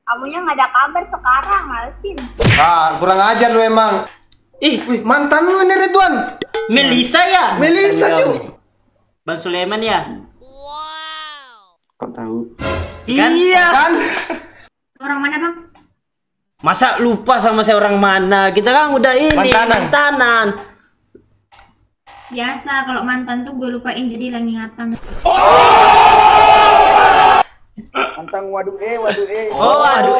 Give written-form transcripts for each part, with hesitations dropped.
Kamunya nggak ada kabar sekarang, malesin. Ah, kurang ajar lu emang. Ih, Wih, mantan lu ini Ridwan. Melisa ya? Melisa, cu. Bang Sulaiman ya? Kok tahu? Iya. Kan? Orang mana, Bang? Masa lupa sama saya orang mana? Kita kan udah ini mantanan. Biasa kalau mantan tuh gue lupain jadi hilang ingatan. Antang waduh eh. Oh, aduh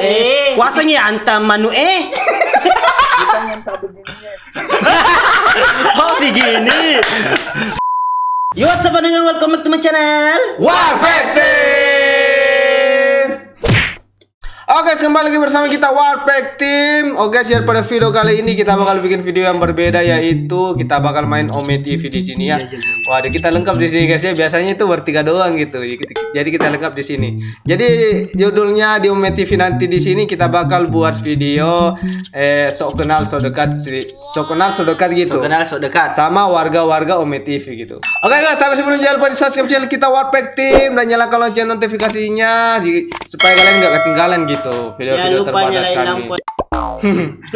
kuasanya antam manu Kita nyanta begininya. Oh, begini. Yo, what's up dengan welcome back to my channel Warpack Team. Oke, kembali lagi bersama kita Warpack Team. Oke, share pada video kali ini kita bakal bikin video yang berbeda, yaitu kita bakal main Ome TV di sini ya. Waduh, kita lengkap di sini guys ya. Biasanya itu bertiga doang gitu. Jadi kita lengkap di sini. Jadi judulnya di Ome TV nanti di sini kita bakal buat video sok kenal sok dekat gitu. So kenal so dekat Sama warga-warga Ome TV gitu. Oke guys, tapi sebelum jangan lupa di subscribe channel kita Warpack Team dan nyalakan lonceng notifikasinya supaya kalian nggak ketinggalan gitu video-video terbaru kami.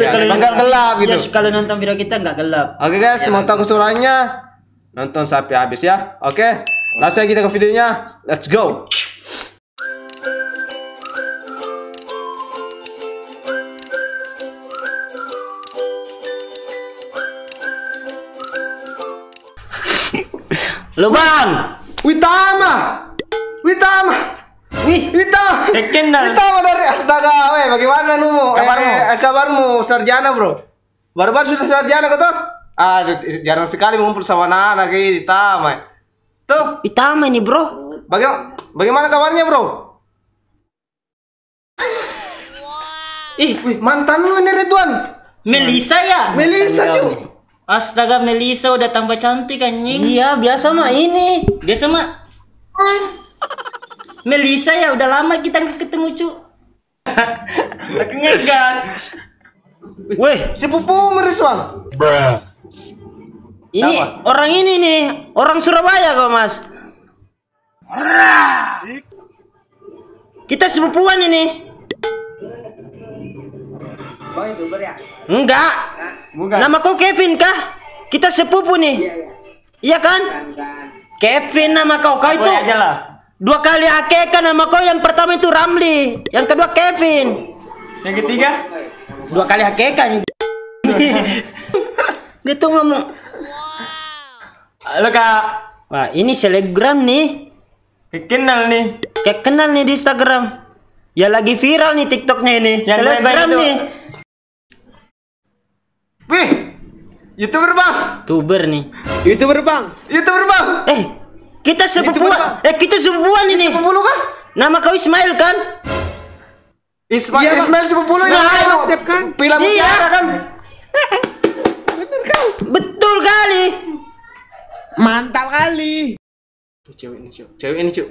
Ya, nggak gelap gitu. Ya, kalau nonton video kita nggak gelap. Oke guys, mau tahu keseruannya? Nonton sampai habis ya. Oke, langsung kita ke videonya. Let's go. Lu Bang. Witama. Kenal. Witama dari astaga, bagaimana numu? Kabarmu sarjana, Bro. Baru-baru sudah sarjana kau tuh? Aduh, jarang sekali mengumpul sama anak-anak kayak Witama. Tuh, Itama ini, Bro. Bagaimana kabarnya, Bro? Ih, Wih, mantan lu ini Ridwan. Melisa ya? Melisa, cu. Astaga, Melisa udah tambah cantik anjing. Iya, biasa mah ini. Biasa mah Melisa ya, udah lama kita nggak ketemu, cu. Lagi ngegas. Weh, Sepupu Meriswan. ini Siapa? orang ini nih, orang Surabaya kok, Mas. Kita sepupuan ini. Bang YouTuber ya? Enggak. Bukan. Nama kau Kevin kah? Kita sepupu nih. Iya kan? Kevin nama kau. Kau itu aja lah. 2 kali akekah nama kau. Yang pertama itu Ramli, yang kedua Kevin. Yang ketiga? 2 kali akekah. Dia tuh ngomong. Halo Kak. Wah, ini selebgram nih. Kenal nih. Kayak kenal nih di Instagram. Ya lagi viral nih TikToknya ini. Yang Selebgram itu. nih. Wih, YouTuber Bang. Tuber nih. YouTuber Bang. YouTuber Bang. Kita sepupuan. Kita sepupuan ini. Sepupu lu kah? Nama kau Ismail kan? Ismail sepupu lu yang Ismail. anu, kan? Pilar Iya. Mutiara kan? Betul kali. Mantap kali. Cewek ini, Cuk.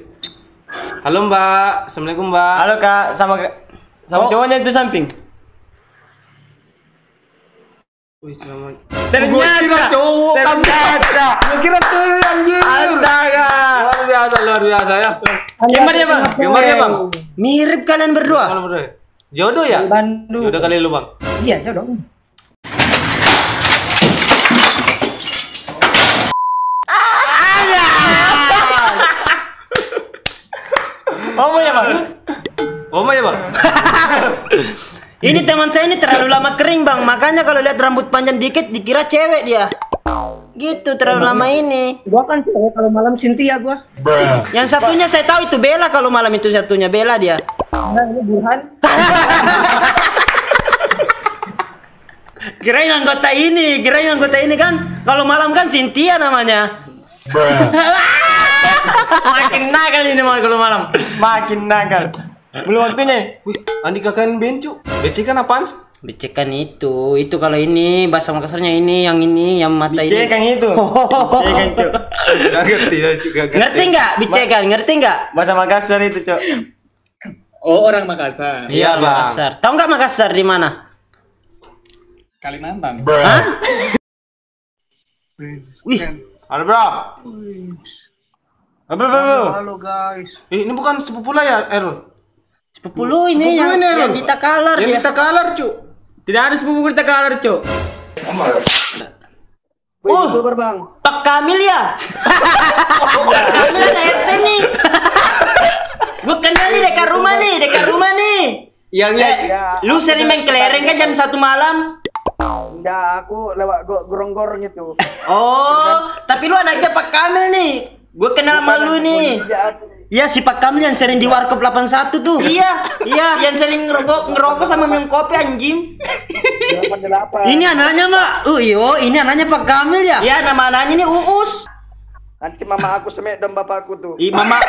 Halo, Mbak. Assalamualaikum, Mbak. Halo Kak, sama cowoknya itu samping. Wih, selamat. Ternyata kira cowok kan. Gua kira cewek anjir. Astaga. Luar biasa ya. Gimana ya Bang? Gimana ya, Bang? Mirip kalian berdua. Kalau berdua. Jodoh ya? Bandung. Jodoh kali lu, Bang. Iya, jodoh. Oh ya Bang? Oh ya, Bang. Ini teman saya ini terlalu lama kering, Bang. Makanya kalau lihat rambut panjang dikit dikira cewek dia. Gitu terlalu lama ini. Gua kan cewek, kalau malam Cynthia gua. Yang satunya saya tahu itu Bella, kalau malam itu satunya Bella dia. Nah, ini Burhan. Kirain anggota ini kan. Kalau malam kan Cynthia namanya. Makin nakal ini kalau malam. Makin nakal. Belum waktunya. Wih, Andika kan bencu. Becekan apaan? Becekan itu kalau ini bahasa Makassarnya ini yang mata ini. Bicekan itu. Bicekan Cuk. Gak ngerti ya, juga Ngerti nggak? Bicekan, ngerti nggak? Bahasa Makassar itu Cuk. Oh, orang Makassar. Iya, Bang. Makassar. Tahu nggak Makassar di mana? Kalimantan. Hah? Wih, Halo, Bro. Bro. Halo guys. Ini bukan sepupu lah ya, Errol? Sepupu ini yang di Takalar Yang dia. di Takalar, Cuk. Tidak ada sepupu kita kalah, Cok. YouTuber bang. Pak Kamil ya? Pak Kamil ada RT nih. Gue kenal nih dekat rumah nih. Yang Ya. Lu sering main kelereng kan jam 1 malam? Enggak, aku lewat gorong-gorong itu. Oh, tapi lu anaknya Pak Kamil nih. Gue kenal sama lu nih. Iya si Pak Kamil yang sering di Warkop 81 tuh. Iya, yang sering ngerokok sama minum kopi anjing. 88. Ini anaknya, Mak. Ini anaknya Pak Kamil ya? Iya, nama anaknya ini Uus. Nanti mama aku semek dong bapakku tuh. Mama.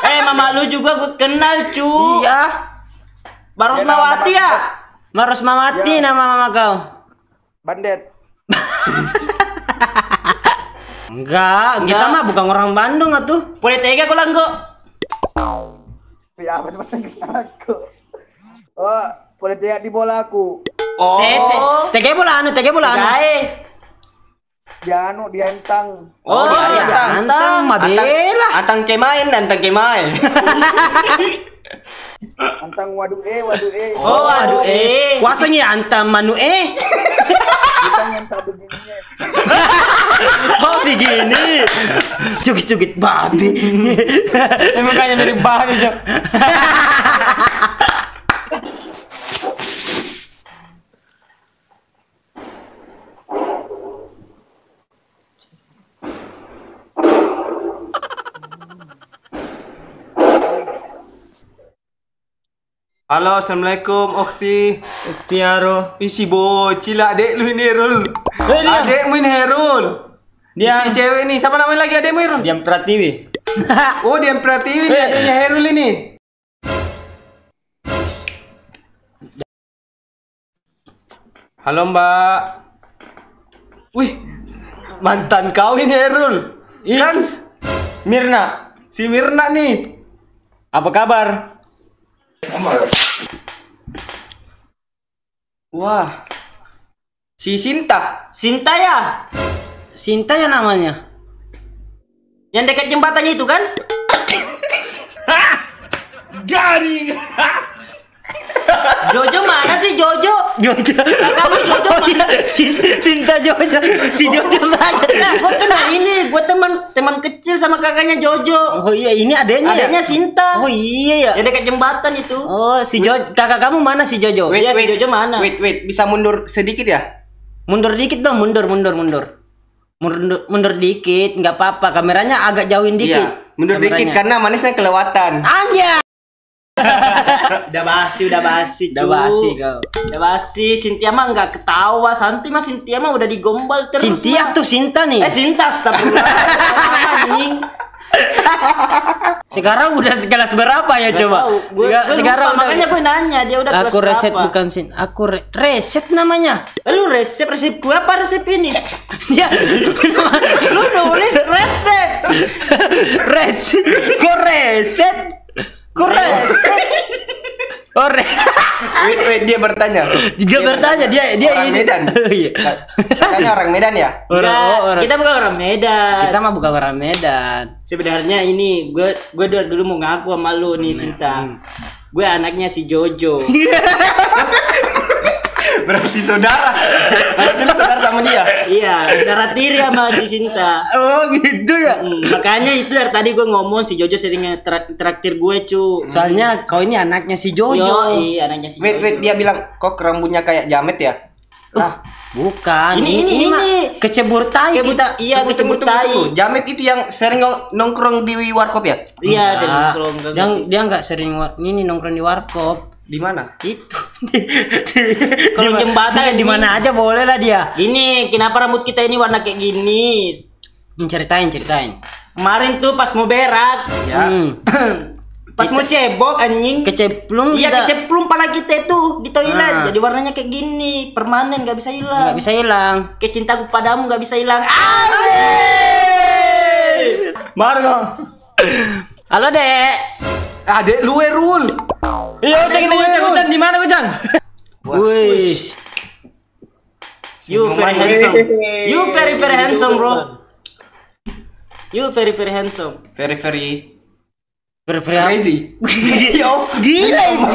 Mama lu juga gue kenal, cu. Iya. Barosmawati ya? Barosmawati nama mama kau. Bandet. Enggak, kita mah bukan orang Bandung atuh. Politika kau langgo. Ya apa bahasa Inggris aku. Oh, politik di bola aku. Oh. TG bola anu. Dia anu dia entang. Oh, dia antang Mabela. Antang kemain. Antang waduh eh. Oh, aduh kuasanya antam manu Kita entang begininya. Oh, begini. Cukit babi. Mukanya mirip babi, Cok. Halo, assalamualaikum, Okti. Tiaro. Isi bocil adek lu ini, Herul. dia. Adekmu ini, Herul. Dia Si cewek nih, siapa namanya lagi adekmu, Herul? Diam Pratiwi. Oh, Dian Pratiwi nih, adeknya Herul ini. Halo, Mbak. Wih, mantan kau ini, Herul. Kan Mirna, si Mirna nih. apa kabar? Wah. Si Sinta ya? Sinta ya namanya. Yang dekat jembatan itu kan? Garing. Jojo mana sih Jojo? Kamu Jojo mana? Sinta Jojo. Si Jojo mana? Nah, gua kenal ini, gua teman kecil sama kakaknya Jojo. Oh iya, ini adeknya Sinta. Oh iya ya. Yang dekat jembatan itu. Oh, si Jojo. Kakak kamu mana si Jojo? Iya, si Jojo mana? Wait, bisa mundur sedikit ya? Mundur dikit dong, mundur. Mundur dikit, nggak apa-apa. Kameranya agak jauhin dikit. Iya, mundur dikit karena manisnya kelewatan. Anja. Udah basi kau. Udah basi. Cynthia mah nggak ketawa. Santi mah Cynthia mah udah digombal terus. Cynthia tuh Sinta nih. Sinta, astagfirullah. Sekarang udah kelas berapa ya coba? Sekarang makanya gue nanya dia udah kelas berapa. Aku reset bukan Sin. Aku reset namanya. Lu resep gue apa resep ini? Ya. Lu nulis resep. Kok reset? Wait, dia bertanya. Dia orang ini. Medan. Iya. Katanya orang Medan ya? Orang. Kita bukan orang Medan. Kita mah bukan orang Medan. Sebenarnya ini gue dulu mau ngaku sama lu nih Sinta. Gue anaknya si Jojo. Berarti saudara. Berarti lu saudara sama dia. Iya, saudara tiri sama si Sinta. Oh gitu ya. Makanya itu dari tadi gue ngomong si Jojo sering traktir gue cu. Soalnya kau ini anaknya si Jojo. Iya, anaknya si Jojo. Wait, dia bilang kok rambutnya kayak Jamet ya? Nah, bukan. Ini kecebur tai kita. Iya, kecebur tai. Jamet itu yang sering nongkrong di warkop ya? Iya, sering nongkrong. Dia enggak sering ini nongkrong di warkop. Di mana? Itu. Kalau jembatan di mana aja boleh lah dia. Gini, kenapa rambut kita ini warna kayak gini? Ceritain. Kemarin tuh pas mau berak, ya. Pas mau cebok anjing, keceplung. Iya, keceplung pala kita itu di toilet. Jadi warnanya kayak gini, permanen nggak bisa hilang. Nggak bisa hilang. Kayak cintaku padamu nggak bisa hilang. Margo. Halo, Dek. Adek lu Erul. Iya, Cang, di mana, Cang? Wih. You very handsome. You very handsome, bro. You very handsome. Very. Crazy. Yo, gila ini.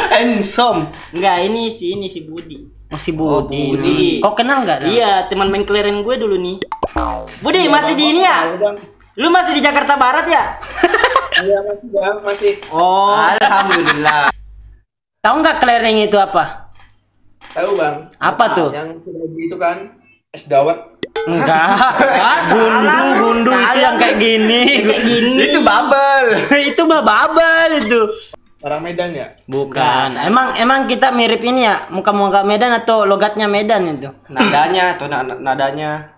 Handsome. Enggak, ini si Budi. Oh, si Budi. Budi. Kau kenal enggak? Iya, teman main kelereng gue dulu nih. Budi, masih di ini ya? Lu masih di Jakarta Barat ya? Iya masih bang, masih. Oh, Alhamdulillah. tahu nggak kelereng itu apa? Tahu bang? Apa tuh? Yang itu kan es dawet. Enggak. Gundu itu yang kayak gini. Kayak gini. Itu bubble. Itu mah babal itu. Orang Medan ya? Bukan. Emang kita mirip ini ya? Muka-muka Medan atau logatnya Medan itu? Nadanya tuh nadanya.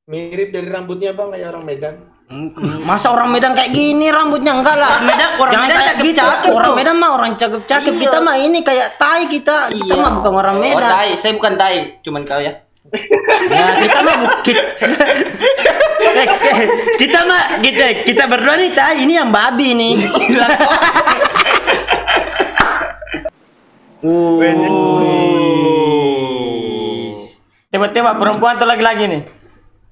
Mirip dari rambutnya bang kayak orang Medan. Masa orang Medan kayak gini rambutnya? Enggak lah. Orang Medan cakep-cakep. Orang Medan mah orang cakep-cakep. Kita mah ini kayak tai kita. Kita mah bukan orang Oh, Medan. tai. Saya bukan tai, cuman kau ya. Ya, kita mah kita berdua nih tai, ini yang babi nih. Tembak-tembak perempuan atau laki-laki nih?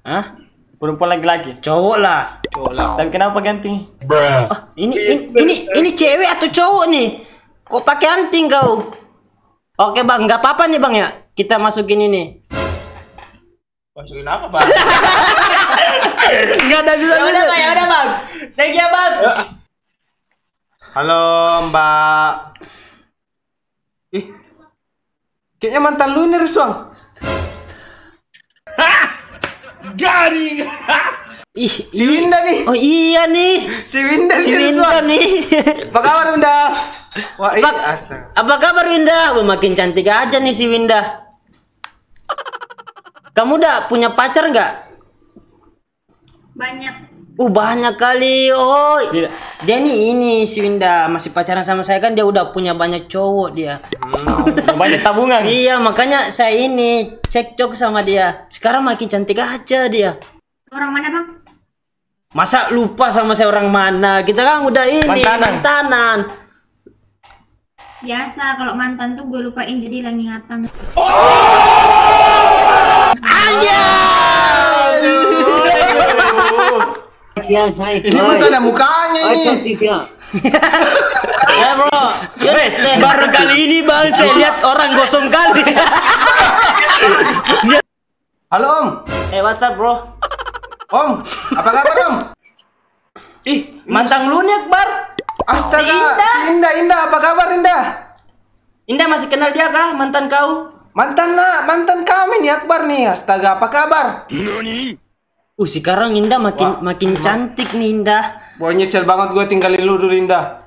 Hah? Perempuan laki-laki. Cowok lah. Tapi kenapa ganti? Ini cewek atau cowok nih? Kok pakai anting kau? Oke bang, nggak apa-apa nih bang ya. Kita masukin ini. Masukin apa bang? Nggak ada bisa. Ya udah bang. Thank you bang. Halo, Mbak. Ih. Kayaknya mantan lu ini, Riswang. Garing. Ih, Si Winda nih. oh iya nih. Si Winda Si nih, Winda Riswang. nih. Apa kabar, Winda? Wah, astaga. Apa kabar Winda? Wah, makin cantik aja nih si Winda. Kamu udah punya pacar nggak? Banyak. Banyak kali. Oh, Tidak. dia nih ini si Winda masih pacaran sama saya kan dia udah punya banyak cowok dia. Banyak tabungan. Iya, makanya saya ini cekcok sama dia. Sekarang makin cantik aja dia. Orang mana bang? Masa lupa sama saya orang mana? Kita kan udah ini mantanan. Biasa kalau mantan tuh gue lupain jadi hilang ingatan. Ini mantan ada mukanya ini. Ya bro, baru kali ini bang saya lihat orang gosong kali. Halo, Om. What's up bro? Om, apa kabar, Om? Ih, mantan lu nih Akbar. Astaga, Si Indah. Indah, apa kabar, Indah? Indah masih kenal dia kah mantan kau? Mantan kami nih, Akbar nih. Astaga, apa kabar? Sekarang Indah makin cantik nih Indah. Wah, nyesel banget gue tinggalin lu dulu, Indah.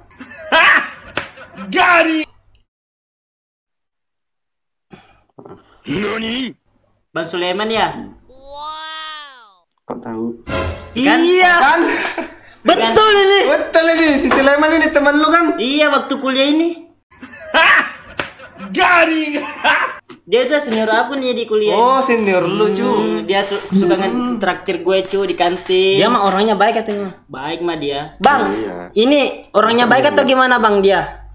Bang Sulaiman ya? Kok tahu? Iya. Kan? Betul ini. Betul ini, si Sulaiman ini teman lu kan? Iya, waktu kuliah ini. Dia tuh senior aku nih di kuliah. Oh, senior lu, cu. Dia suka ngetraktir gue cu di kantin. Dia mah orangnya baik katanya. Baik mah dia. Bang, Iya. ini orangnya baik atau gimana bang dia?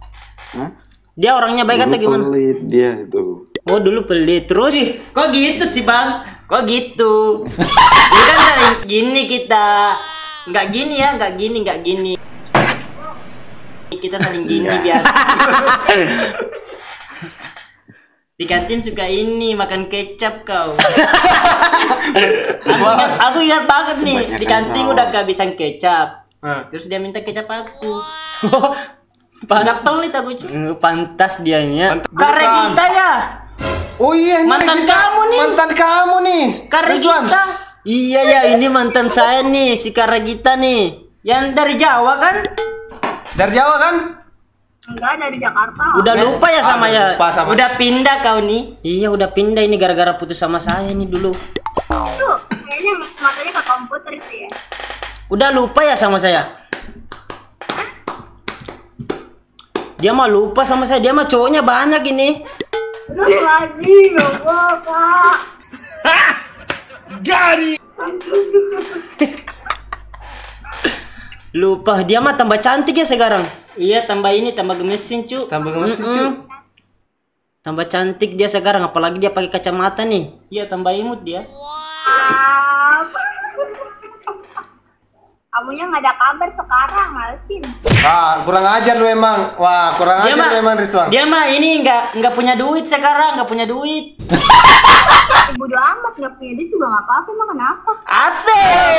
Hah? Dia orangnya baik atau gimana? Pelit dia itu. Oh dulu pelit terus. Kok gitu sih bang? Kok gitu? Ini kan saling gini kita. Nggak gini ya, nggak gini. Kita saling gini biasa. Di kantin suka ini makan kecap kau. aku ingat banget nih di kantin udah kehabisan kecap. Terus dia minta kecap aku. Nggak pelit aku cu. Pantas dianya. Karena kita ya. Oh iya, ini Mantan kamu nih. Mantan kamu nih. Rizwan. Karagita. Iya ya, ini mantan saya nih, si Karagita nih. Yang dari Jawa kan? Dari Jawa kan? Enggak, dari Jakarta. Udah lupa ya sama ya? lupa sama. Udah pindah kau nih. Iya, udah pindah ini gara-gara putus sama saya nih dulu. Tuh, kayaknya matanya ke komputer sih ya. Udah lupa ya sama saya? Dia mah lupa sama saya, dia mah cowoknya banyak ini. Terus lagi, ya Kak. Lupa, dia mah tambah cantik ya sekarang. Iya, tambah ini, tambah gemesin cu. Tambah gemesin, cu. Tambah cantik dia sekarang, apalagi dia pakai kacamata nih. Iya, tambah imut dia. Kamunya nggak ada kabar sekarang, malesin. Ah, kurang ajar lu emang. Wah, kurang ajar lu emang Rizwan. Dia mah ini nggak punya duit sekarang, nggak punya duit. Bodo amat, nggak punya duit juga nggak apa-apa, emang kenapa? Asik.